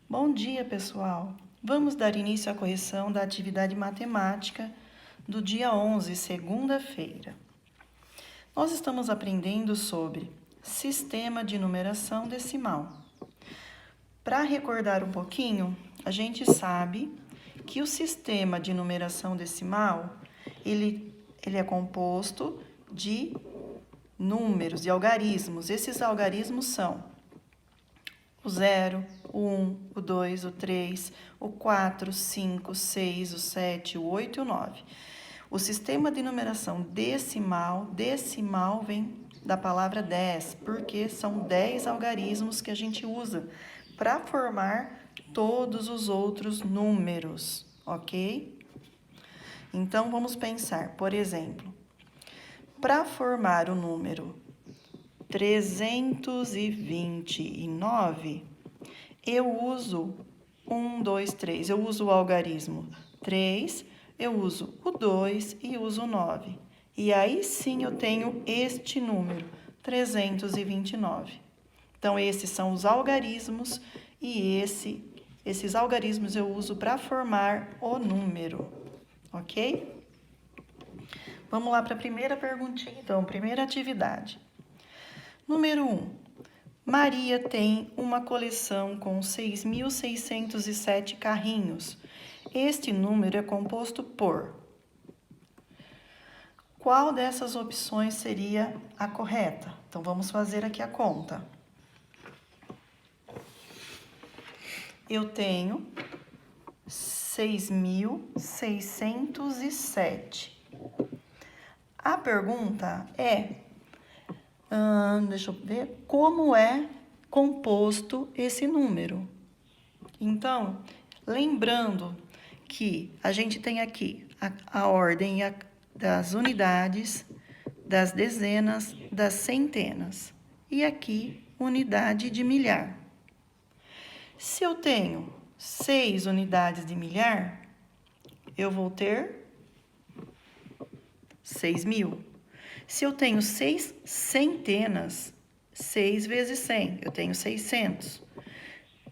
Bom dia, pessoal! Vamos dar início à correção da atividade matemática do dia 11, segunda-feira. Nós estamos aprendendo sobre sistema de numeração decimal. Para recordar um pouquinho, a gente sabe que o sistema de numeração decimal, ele é composto de números e algarismos. Esses algarismos são o 0, o 1, o 2, o 3, o 4, o 5, o 6, o 7, o 8 e o 9. O sistema de numeração decimal vem da palavra 10, porque são 10 algarismos que a gente usa para formar todos os outros números, ok? Então, vamos pensar, por exemplo, para formar o número 329, eu uso 1, 2, 3. Eu uso o algarismo 3, eu uso o 2 e uso o 9. E aí sim eu tenho este número, 329. Então, esses são os algarismos e esses algarismos eu uso para formar o número, ok? Vamos lá para a primeira perguntinha, então, primeira atividade. Número 1. Maria tem uma coleção com 6.607 carrinhos. Este número é composto por... Qual dessas opções seria a correta? Então, vamos fazer aqui a conta. Eu tenho 6.607. A pergunta é... deixa eu ver como é composto esse número. Então, lembrando que a gente tem aqui a ordem das unidades, das dezenas, das centenas. E aqui, unidade de milhar. Se eu tenho 6 unidades de milhar, eu vou ter 6.000. Se eu tenho 6 centenas, 6 vezes 100, eu tenho 600.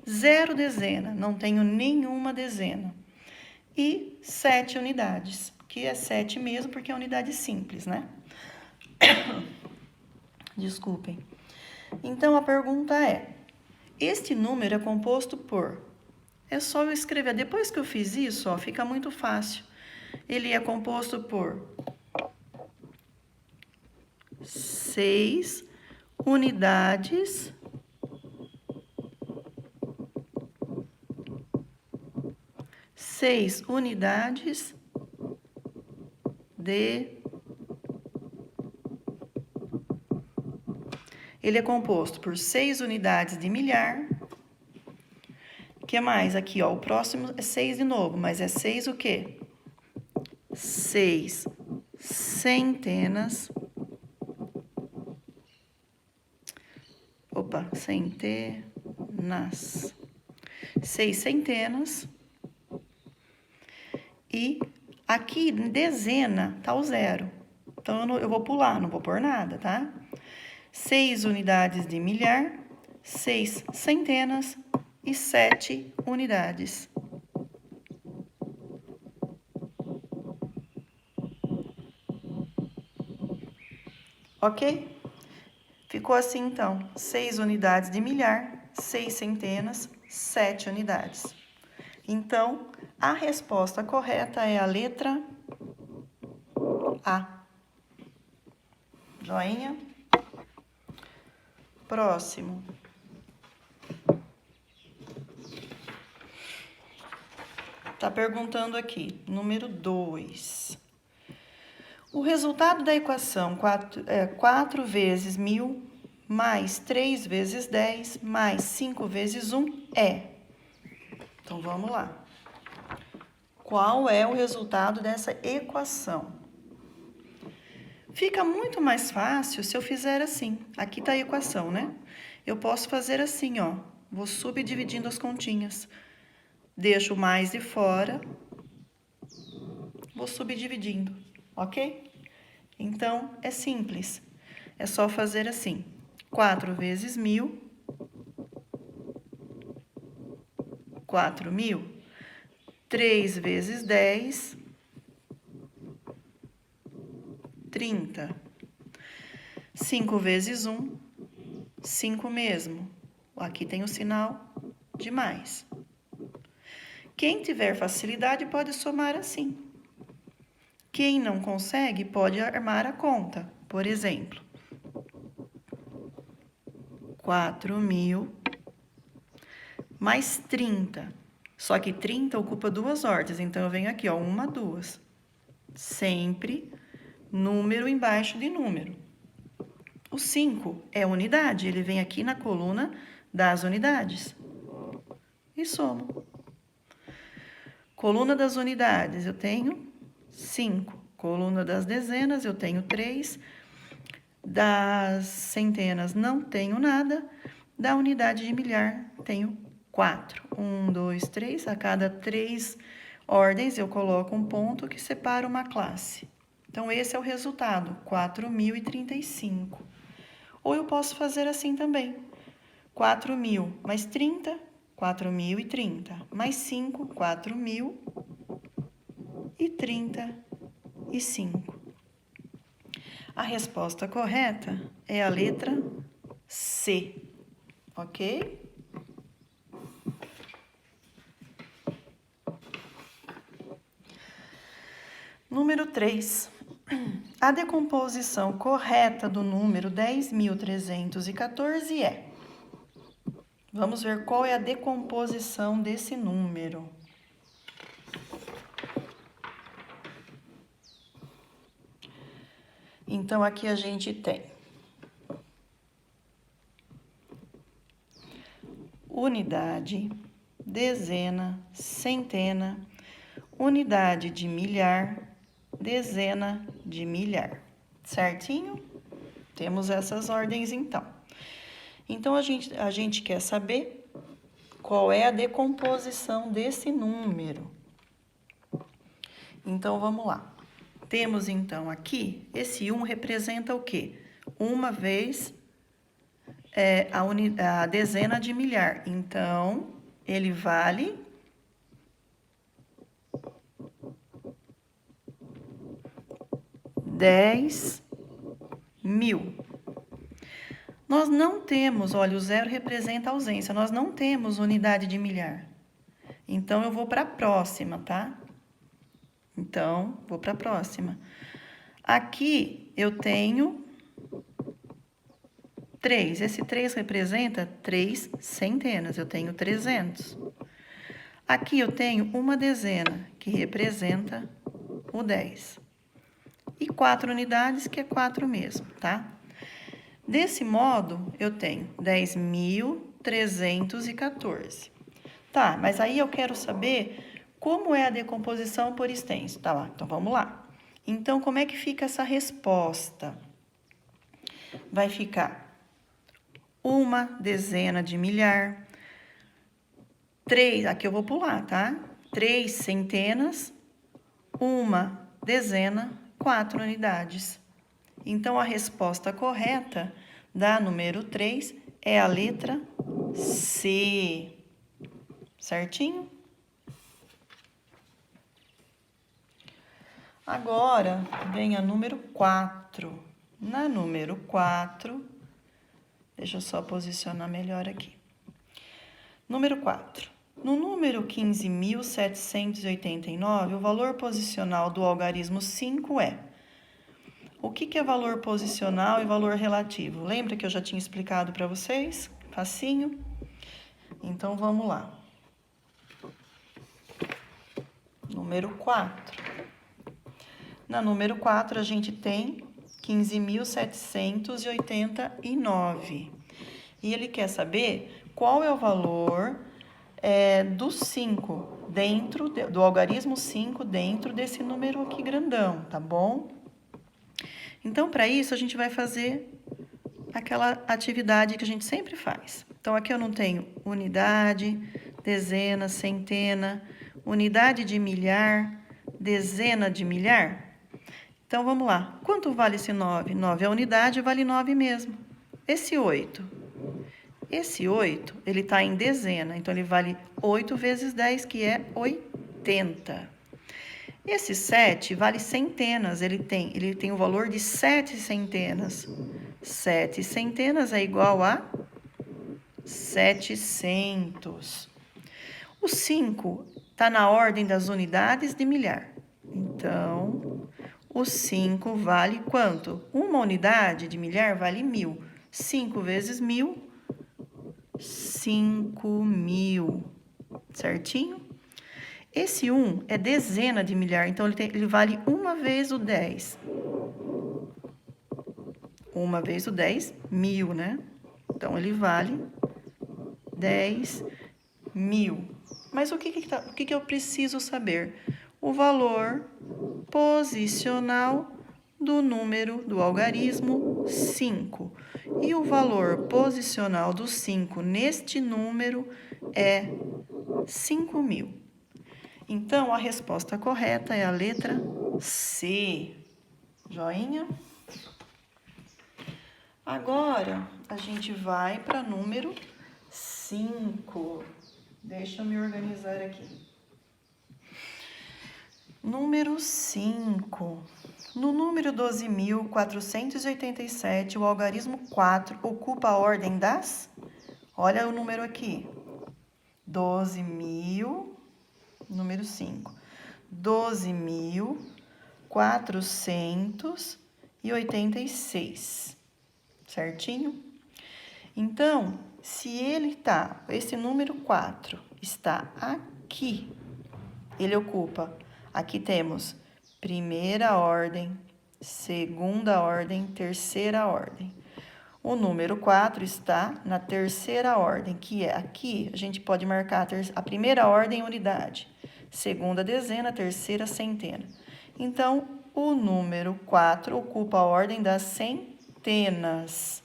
0 dezena, não tenho nenhuma dezena. E 7 unidades, que é 7 mesmo, porque é unidade simples, né? Desculpem. Então, a pergunta é, este número é composto por... É só eu escrever. Depois que eu fiz isso, ó, fica muito fácil. Ele é composto por 6 unidades de... Ele é composto por 6 unidades de milhar. O que mais? Aqui, ó, o próximo é 6 de novo, mas é 6 o quê? 6 centenas. Opa, centenas. 6 centenas. E aqui, em dezena, tá o 0. Então, eu vou pular, não vou pôr nada, tá? 6 unidades de milhar, 6 centenas e 7 unidades. Ok? Ficou assim, então, 6 unidades de milhar, 6 centenas, 7 unidades. Então, a resposta correta é a letra A. Joinha? Próximo. Tá perguntando aqui, número 2. O resultado da equação 4 vezes 1.000 mais 3 vezes 10 mais 5 vezes 1 é... Então, vamos lá. Qual é o resultado dessa equação? Fica muito mais fácil se eu fizer assim. Aqui está a equação, né? Eu posso fazer assim, ó. Vou subdividindo as continhas. Deixo o mais de fora. Vou subdividindo, ok? Então, é simples. É só fazer assim. 4 vezes 1.000 4.000. 3 vezes 10, 30. 5 vezes 1, 5 mesmo. Aqui tem o sinal de mais. Quem tiver facilidade pode somar assim. Quem não consegue pode armar a conta. Por exemplo, 4.000 mais 30. Só que 30 ocupa 2 ordens, então eu venho aqui, ó, 1, 2. Sempre número embaixo de número. O 5 é unidade, ele vem aqui na coluna das unidades. E somo. Coluna das unidades, eu tenho 5. Coluna das dezenas, eu tenho 3. Das centenas, não tenho nada. Da unidade de milhar, tenho 4. 1, 2, 3. A cada 3 ordens, eu coloco um ponto que separa uma classe. Então, esse é o resultado, 4.035. Ou eu posso fazer assim também. 4.000 mais 30, 4.030. Mais 5, 4.035. A resposta correta é a letra C, ok? Número 3. A decomposição correta do número 10.314 é... Vamos ver qual é a decomposição desse número. Então, aqui a gente tem unidade, dezena, centena, unidade de milhar, dezena de milhar. Certinho? Temos essas ordens, então. Então, a gente quer saber qual é a decomposição desse número. Então, vamos lá. Temos, então, aqui, esse 1 representa o quê? Uma vez a dezena de milhar. Então, ele vale 10.000. Nós não temos, olha, o 0 representa ausência, nós não temos unidade de milhar. Então, eu vou para a próxima, tá? Então, vou para a próxima. Aqui, eu tenho 3. Esse 3 representa 3 centenas, eu tenho 300. Aqui, eu tenho uma dezena, que representa o 10. E 4 unidades, que é 4 mesmo, tá? Desse modo, eu tenho 10.314. Tá, mas aí eu quero saber como é a decomposição por extenso. Tá lá, então vamos lá. Então, como é que fica essa resposta? Vai ficar uma dezena de milhar, 3, aqui eu vou pular, tá? 3 centenas, uma dezena, 4 unidades. Então, a resposta correta da número 3 é a letra C. Certinho? Agora, vem a número 4. Na número 4, deixa eu só posicionar melhor aqui. Número 4. No número 15.789, o valor posicional do algarismo 5 é... O que é valor posicional e valor relativo? Lembra que eu já tinha explicado para vocês? Facinho? Então, vamos lá. Número 4. Na número 4, a gente tem 15.789. E ele quer saber qual é o valor do 5, dentro do algarismo 5, dentro desse número aqui grandão, tá bom? Então, para isso, a gente vai fazer aquela atividade que a gente sempre faz. Então, aqui eu não tenho unidade, dezena, centena, unidade de milhar, dezena de milhar. Então, vamos lá. Quanto vale esse 9? 9 é a unidade, vale 9 mesmo. Esse 8. Esse 8, ele está em dezena, então ele vale 8 vezes 10, que é 80. Esse 7 vale centenas, ele tem o valor de 7 centenas. 7 centenas é igual a 700. O 5 está na ordem das unidades de milhar. Então, o 5 vale quanto? Uma unidade de milhar vale 1000. 5 vezes 1000, 5.000. Certinho? Esse 1 é dezena de milhar, então ele vale uma vez o 10. Uma vez o 10, 1000, né? Então, ele vale 10.000. Mas o que eu preciso saber? O valor posicional do número do algarismo 5. E o valor posicional do 5 neste número é 5.000. Então, a resposta correta é a letra C. Joinha? Agora, a gente vai para número 5. Deixa eu me organizar aqui. Número 5. No número 12.487, o algarismo 4 ocupa a ordem das... Olha o número aqui. 12.000, número 5. 12.486. Certinho? Então, se esse número 4 está aqui, ele ocupa, aqui temos primeira ordem, segunda ordem, terceira ordem. O número 4 está na terceira ordem, que é aqui, a gente pode marcar a primeira ordem unidade, segunda dezena, terceira centena. Então, o número 4 ocupa a ordem das centenas,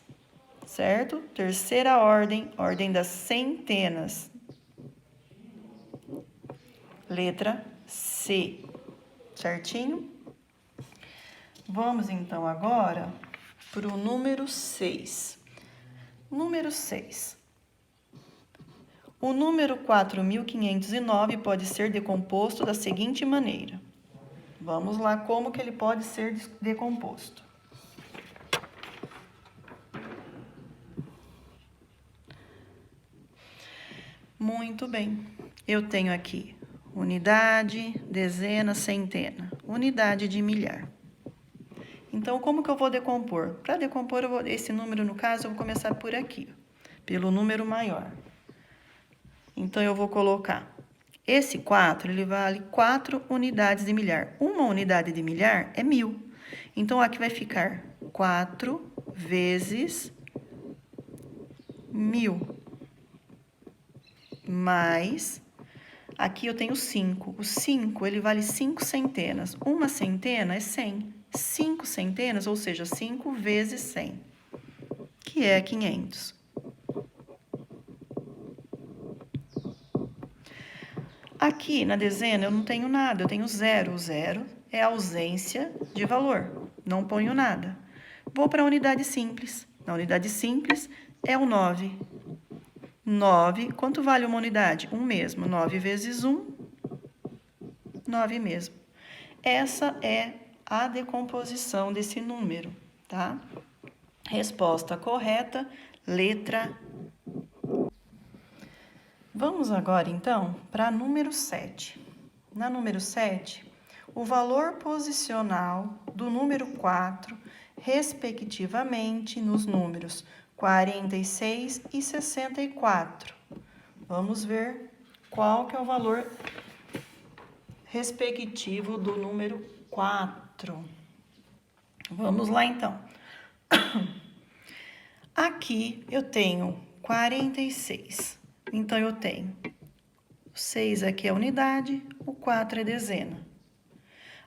certo? Terceira ordem, ordem das centenas. Letra C, certinho? Vamos, então, agora para o número 6. Número 6. O número 4.509 pode ser decomposto da seguinte maneira. Vamos lá, como que ele pode ser decomposto. Muito bem. Eu tenho aqui unidade, dezena, centena. Unidade de milhar. Então, como que eu vou decompor? Para decompor, esse número, no caso, eu vou começar por aqui, pelo número maior. Então, eu vou colocar esse 4, ele vale 4 unidades de milhar. Uma unidade de milhar é 1000. Então, aqui vai ficar 4 vezes 1000. Mais, aqui eu tenho 5. O 5, ele vale 5 centenas. Uma centena é 100. 5 centenas, ou seja, 5 vezes 100, que é 500. Aqui na dezena eu não tenho nada, eu tenho zero. O zero é ausência de valor, não ponho nada. Vou para a unidade simples. Na unidade simples é o 9. 9, quanto vale uma unidade? 1 mesmo. 9 vezes 1, 9 mesmo. Essa é a decomposição desse número, tá? Resposta correta, letra. Vamos agora, então, para número 7. Na número 7, o valor posicional do número 4, respectivamente, nos números 46 e 64. Vamos ver qual que é o valor respectivo do número 4. Vamos lá, então. Aqui eu tenho 46. Então, eu tenho o 6 aqui é unidade, o 4 é dezena.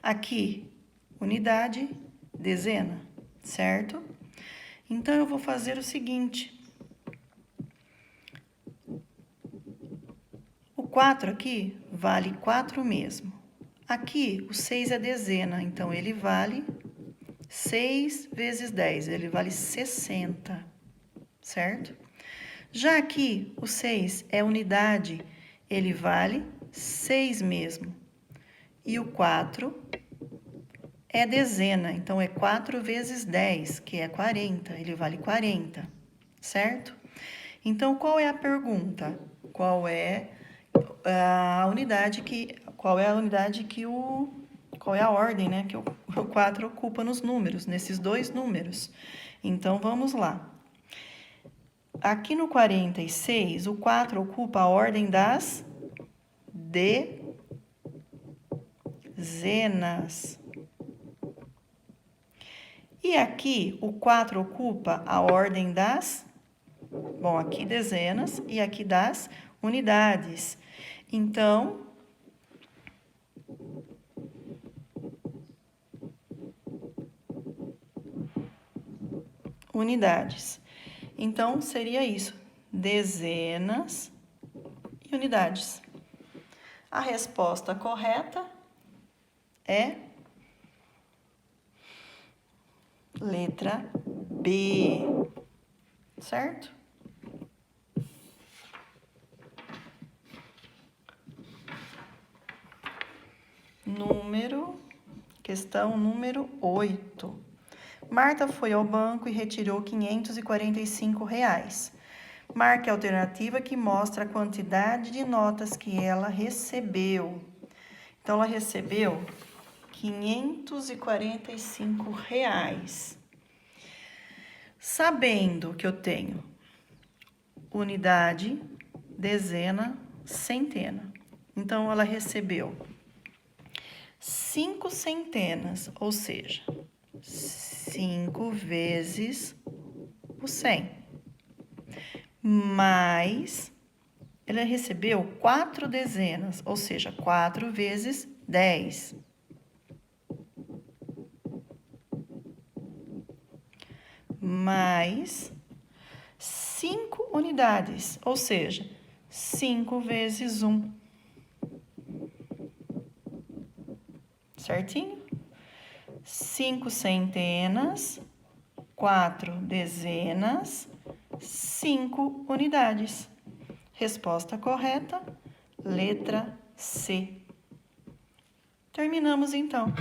Aqui, unidade, dezena, certo? Então, eu vou fazer o seguinte. O 4 aqui vale 4 mesmo. Aqui, o 6 é dezena, então, ele vale 6 vezes 10, ele vale 60, certo? Já aqui, o 6 é unidade, ele vale 6 mesmo. E o 4 é dezena, então é 4 vezes 10, que é 40, ele vale 40, certo? Então, qual é a pergunta? Qual é a unidade que qual é a ordem, né, que o 4 ocupa nos números, nesses dois números? Então, vamos lá. Aqui no 46, o 4 ocupa a ordem das dezenas. E aqui, o 4 ocupa a ordem das... Bom, aqui dezenas e aqui das unidades. Então, unidades. Então, seria isso, dezenas e unidades. A resposta correta é letra B, certo? Questão número 8. Marta foi ao banco e retirou R$ 545. Marque a alternativa que mostra a quantidade de notas que ela recebeu. Então, ela recebeu R$ 545. Sabendo que eu tenho unidade, dezena, centena. Então, ela recebeu 5 centenas, ou seja, 5 vezes o 100. Mais, ela recebeu 4 dezenas, ou seja, 4 vezes 10. Mais 5 unidades, ou seja, 5 vezes 1. Certinho? 5 centenas, 4 dezenas, 5 unidades. Resposta correta, letra C. Terminamos então.